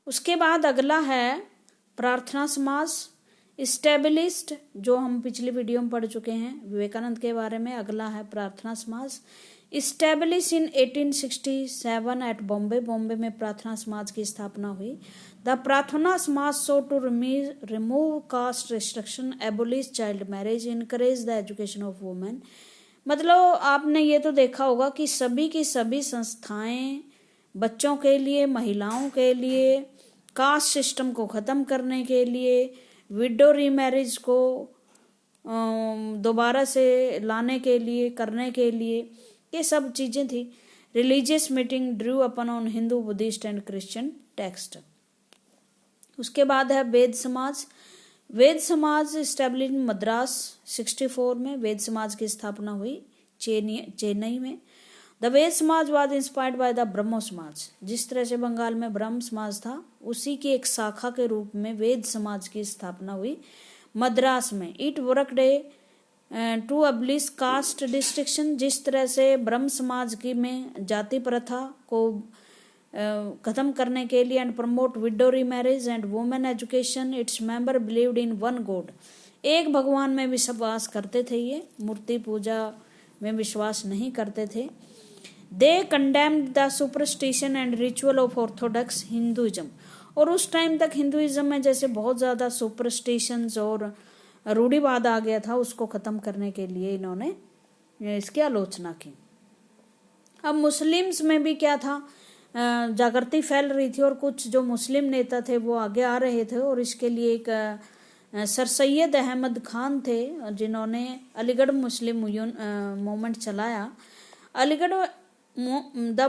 उसके बाद अगला है प्रार्थना समाज, स्टेबलिस्ट, जो हम पिछली वीडियो में पढ़ चुके हैं विवेकानंद के बारे में। अगला है Prarthana Samaj, establish in 1867 at Bombay. Bombay में प्रार्थना समाज की स्थापना हुई। The Prarthana Samaj so to remove caste restriction, abolish child marriage, encourage the education of women. मतलब आपने ये तो देखा होगा कि सभी की सभी संस्थाएं बच्चों के लिए, महिलाओं के लिए, कास्ट सिस्टम को ख़त्म करने के लिए, विडो रीमैरिज को दोबारा से लाने के लिए, करने के लिए, ये सब चीज़ें थी। Religious meeting Drew upon on Hindu, Buddhist and Christian text. उसके बाद है वेद समाज। वेद समाज स्टैब्लिश इन मद्रास 64 में वेद समाज की स्थापना हुई चेन्नई में। द वेद समाज वाज इंस्पायर्ड बाय द ब्रह्मो समाज। जिस तरह से बंगाल में ब्रह्म समाज था, उसी की एक शाखा के रूप में वेद समाज की स्थापना हुई मद्रास में। It worked to abolish caste distinction. जिस तरह से ब्रह्म समाज की में जाति प्रथा को खत्म करने के लिए, and promote window remarriage and women education. Its member believed in one God. एक भगवान में विश्वास करते थे, ये मूर्ति पूजा में विश्वास नहीं करते थे। They condemned the superstition and ritual of orthodox Hinduism. और उस टाइम तक हिंदुइज्म में जैसे बहुत ज़्यादा सुपरस्टिशंस और रूढ़िवाद आ गया था, उसको ख़त्म करने के लिए इन्होंने इसकी आलोचना की। अब मुस्लिम्स में भी क्या था, जागृति फैल रही थी और कुछ जो मुस्लिम नेता थे वो आगे आ रहे थे, और इसके लिए एक सर सैयद अहमद खान थे जिन्होंने अलीगढ़ मुस्लिम मूवमेंट चलाया। Aligarh the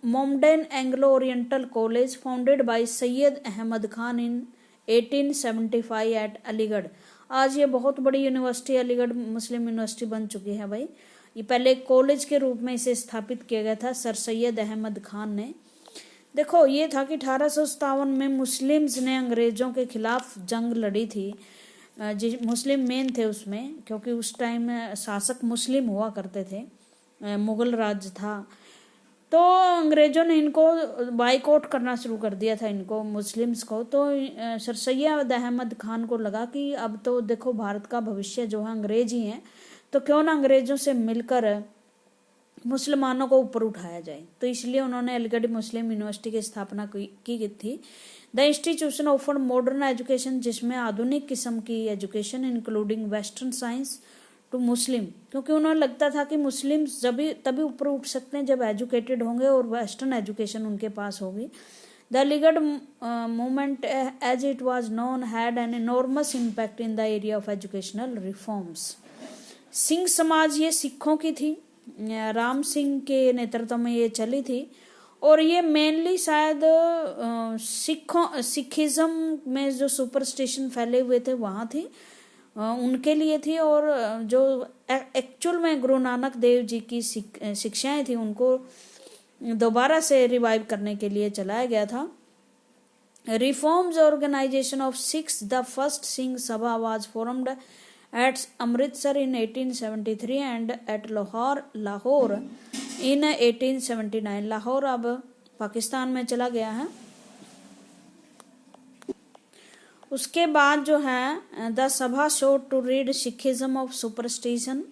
Mohammedan Anglo Oriental College founded by Syed Ahmad Khan in 1875 at Aligarh. आज ये बहुत बड़ी यूनिवर्सिटी अलीगढ़ मुस्लिम यूनिवर्सिटी बन चुकी है भाई। ये पहले कॉलेज के रूप में इसे स्थापित किया गया था सर सैयद अहमद खान ने। देखो ये था कि 1857 में मुस्लिम्स ने अंग्रेजों के खिलाफ जंग लड़ी थी। मुस्लिम मेन थे उसमें, क्योंकि उस टाइम शासक मुस्लिम हुआ करते थे, मुगल राज था। तो अंग्रेजों ने इनको बाइकआउट करना शुरू कर दिया था, इनको मुस्लिम्स को। तो सर सैयद अहमद खान को लगा कि अब तो देखो भारत का भविष्य जो है अंग्रेज ही हैं, तो क्यों ना अंग्रेजों से मिलकर मुसलमानों को ऊपर उठाया जाए। तो इसलिए उन्होंने अलीगढ़ मुस्लिम यूनिवर्सिटी की स्थापना की थी। The institution offered modern education, जिसमें आधुनिक किस्म की education including western science to Muslim, क्योंकि उन्हें लगता था कि मुस्लिम तभी ऊपर उठ सकते हैं जब एजुकेटेड होंगे और वेस्टर्न एजुकेशन उनके पास होगी। The Aligarh movement as it was known had an enormous impact in the area of educational reforms. Singh Samaj ये सिखों की थी, राम सिंह के नेतृत्व में ये चली थी, और ये मेनली शायद सिखिज्म में जो सुपरस्टिशन फैले हुए थे वहाँ थी, उनके लिए थी। और जो एक्चुअल में गुरु नानक देव जी की शिक्षाएं थी उनको दोबारा से रिवाइव करने के लिए चलाया गया था। Reforms organisation of Sikhs, the first Singh Sabha was formed at Amritsar in 1873 and at Lahore in 1879। Lahore अब पाकिस्तान में चला गया है। उसके बाद जो है the Sabha sought to rid Sikhism of superstition,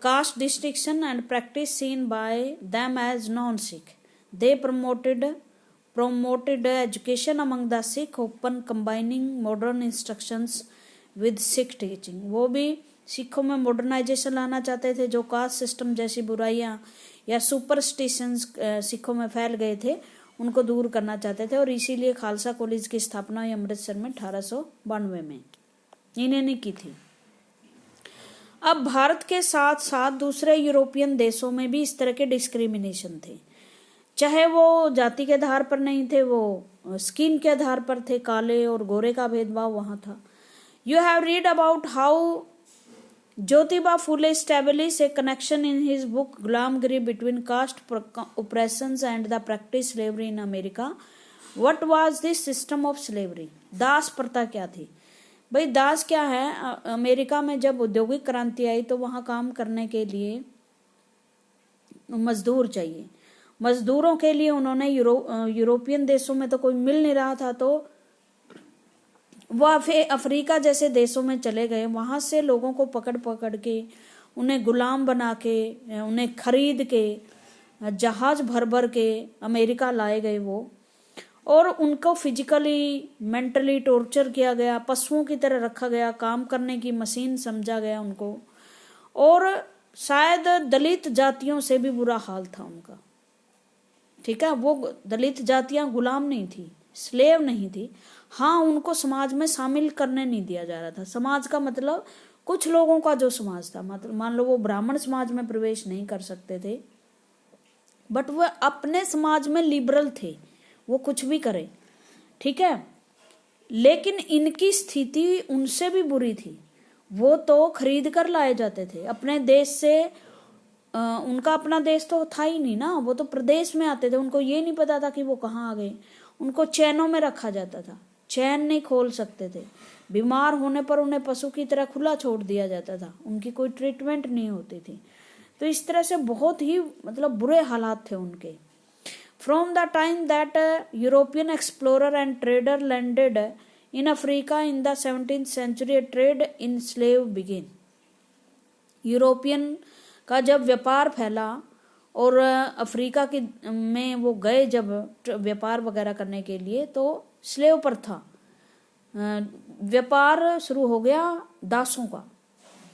caste distinction and practice seen by them as non Sikh. They promoted education among the Sikh, open combining modern instructions with Sikh teaching। वो भी सिखों में मॉडर्नाइजेशन लाना चाहते थे। जो कास्ट सिस्टम जैसी बुराइयां या सुपरस्टिशंस सिखों में फैल गए थे उनको दूर करना चाहते थे, और इसीलिए खालसा कॉलेज की स्थापना हुई अमृतसर में 1892 में, इन्हें नहीं की थी। अब भारत के साथ साथ दूसरे यूरोपियन देशों में भी इस तरह के डिस्क्रिमिनेशन थे, चाहे वो जाति के आधार पर नहीं थे, वो स्किन के आधार पर थे, काले और गोरे का भेदभाव वहां था। You have read about how Jyotiba Phule established a connection in his book Ghulamgiri between caste oppressions and the practice slavery in America। What was this system of slavery? दास प्रथा क्या थी? भाई दास क्या है? अमेरिका में जब औद्योगिक क्रांति आई तो वहाँ काम करने के लिए मजदूर चाहिए, मजदूरों के लिए उन्होंने यूरोपियन देशों में तो कोई मिल नहीं रहा था, तो वह फिर अफ्रीका जैसे देशों में चले गए। वहां से लोगों को पकड़ पकड़ के, उन्हें गुलाम बना के, उन्हें खरीद के, जहाज भर भर के अमेरिका लाए गए वो, और उनको फिजिकली मेंटली टॉर्चर किया गया, पशुओं की तरह रखा गया, काम करने की मशीन समझा गया उनको। और शायद दलित जातियों से भी बुरा हाल था उनका, ठीक है। वो दलित जातियां गुलाम नहीं थी, स्लेव नहीं थी। हाँ, उनको समाज में शामिल करने नहीं दिया जा रहा था। समाज का मतलब कुछ लोगों का जो समाज था, मतलब मान लो वो ब्राह्मण समाज में प्रवेश नहीं कर सकते थे, बट वो अपने समाज में लिबरल थे, वो कुछ भी करे, ठीक है। लेकिन इनकी स्थिति उनसे भी बुरी थी। वो तो खरीद कर लाए जाते थे अपने देश से। उनका अपना देश तो था ही नहीं ना, वो तो प्रदेश में आते थे। उनको ये नहीं पता था कि वो कहाँ आ गए। उनको चैनों में रखा जाता था, चैन नहीं खोल सकते थे। बीमार होने पर उन्हें पशु की तरह खुला छोड़ दिया जाता था, उनकी कोई ट्रीटमेंट नहीं होती थी। तो इस तरह से बहुत ही मतलब बुरे हालात थे उनके। From the time that European explorer and trader landed in Africa in the 17th century, trade in slave begin. European का जब व्यापार फैला और अफ्रीका की में वो गए जब व्यापार वगैरह करने के लिए, तो स्लेव पर था व्यापार शुरू हो गया दासों का,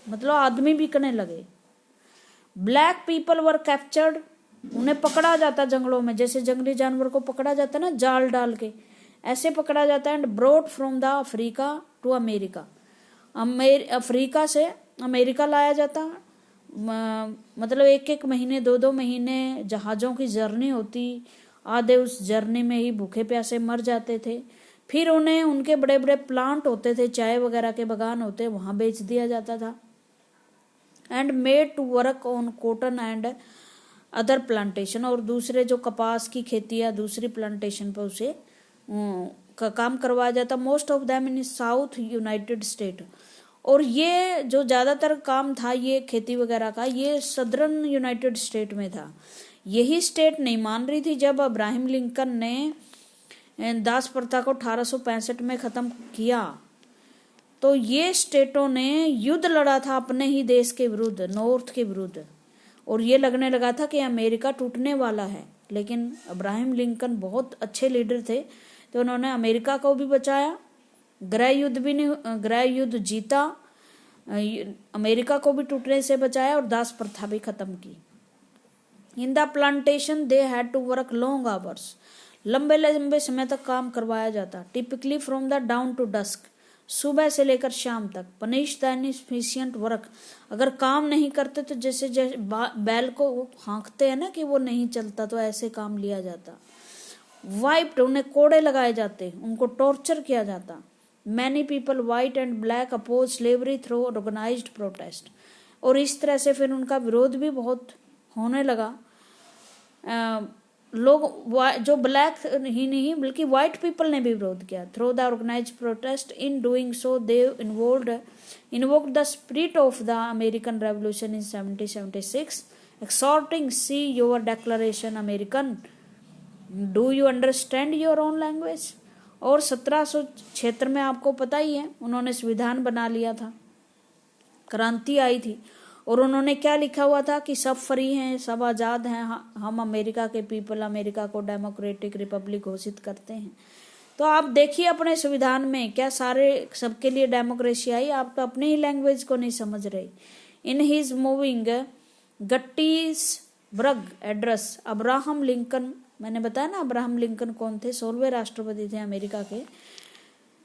मतलब आदमी बिकने लगे। ब्लैक पीपल वर कैप्चर्ड, उन्हें पकड़ा जाता जंगलों में, जैसे जंगली जानवर को पकड़ा जाता है ना जाल डाल के, ऐसे पकड़ा जाता है। And brought from the Africa to America, Africa से अमेरिका लाया जाता। मतलब एक एक महीने, दो दो महीने जहाज़ों की जर्नी होती, आधे उस जर्नी में ही भूखे प्यासे मर जाते थे। फिर उन्हें उनके बड़े बड़े प्लांट होते थे, चाय वगैरह के बागान होते, वहाँ बेच दिया जाता था। And made to work on cotton and other plantation, और दूसरे जो कपास की खेती या दूसरी प्लांटेशन पर उसे का काम करवाया जाता। Most of them in south United state, और ये जो ज़्यादातर काम था ये खेती वगैरह का, ये सदर्न यूनाइटेड स्टेट में था। यही स्टेट नहीं मान रही थी जब अब्राहम लिंकन ने दास प्रथा को 1865 में ख़त्म किया, तो ये स्टेटों ने युद्ध लड़ा था अपने ही देश के विरुद्ध, नॉर्थ के विरुद्ध, और ये लगने लगा था कि अमेरिका टूटने वाला है। लेकिन अब्राहम लिंकन बहुत अच्छे लीडर थे, तो उन्होंने अमेरिका को भी बचाया, गृह युद्ध जीता, अमेरिका को भी टूटने से बचाया और दास प्रथा भी खत्म की। In the plantation they had to work long hours, लंबे लंबे समय तक काम करवाया जाता। Typically from the dawn to dusk, सुबह से लेकर शाम तक। पनिश द इनएफिशिएंट वर्क, अगर काम नहीं करते तो जैसे बैल को हाँकते हैं ना कि वो नहीं चलता, तो ऐसे काम लिया जाता। वाइप्ड, उन्हें कोड़े लगाए जाते, उनको टॉर्चर किया जाता। Many people white and black oppose slavery through organised protest, और इस तरह से फिर उनका विरोध भी बहुत होने लगा। लोग जो ब्लैक ही नहीं बल्कि वाइट पीपल ने भी विरोध किया। Through the organised protest, in doing so they invoked the spirit of the American revolution in 1776, exhorting see your declaration American, do you understand your own language. और 1776 में आपको पता ही है उन्होंने संविधान बना लिया था, क्रांति आई थी, और उन्होंने क्या लिखा हुआ था कि सब फ्री हैं, सब आज़ाद हैं, हम अमेरिका के पीपल अमेरिका को डेमोक्रेटिक रिपब्लिक घोषित करते हैं। तो आप देखिए अपने संविधान में क्या सारे सबके लिए डेमोक्रेसी आई, आप तो अपनी ही लैंग्वेज को नहीं समझ रहे। In his moving Gettysburg address, Abraham Lincoln, मैंने बताया ना अब्राहम लिंकन कौन थे, 16वें राष्ट्रपति थे अमेरिका के।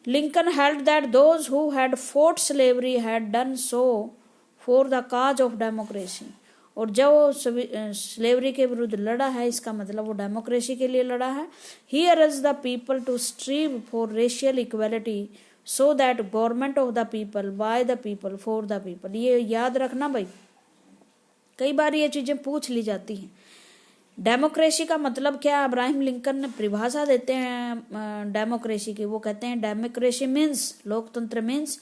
Lincoln held that those who had fort slavery had done so for the cause of democracy, और जो स्लेवरी के विरुद्ध लड़ा है इसका मतलब वो डेमोक्रेसी के लिए लड़ा है। He urge the people to strive for racial equality so that government of the people by the people for the people. ये याद रखना भाई, कई बार ये चीजें पूछ ली जाती हैं। डेमोक्रेसी का मतलब क्या? अब्राहम लिंकन ने परिभाषा देते हैं डेमोक्रेसी की, वो कहते हैं डेमोक्रेसी मीन्स, लोकतंत्र means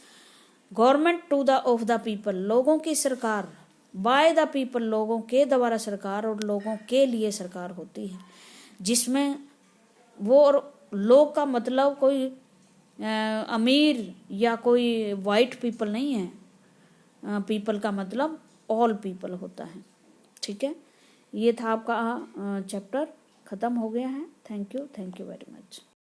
government to the of the people, लोगों की सरकार, बाय द पीपल, लोगों के द्वारा सरकार और लोगों के लिए सरकार होती है, जिसमें वो लोग का मतलब कोई अमीर या कोई वाइट पीपल नहीं है। पीपल का मतलब ऑल पीपल होता है। ठीक है, ये था आपका चैप्टर, ख़त्म हो गया है। Thank you very much.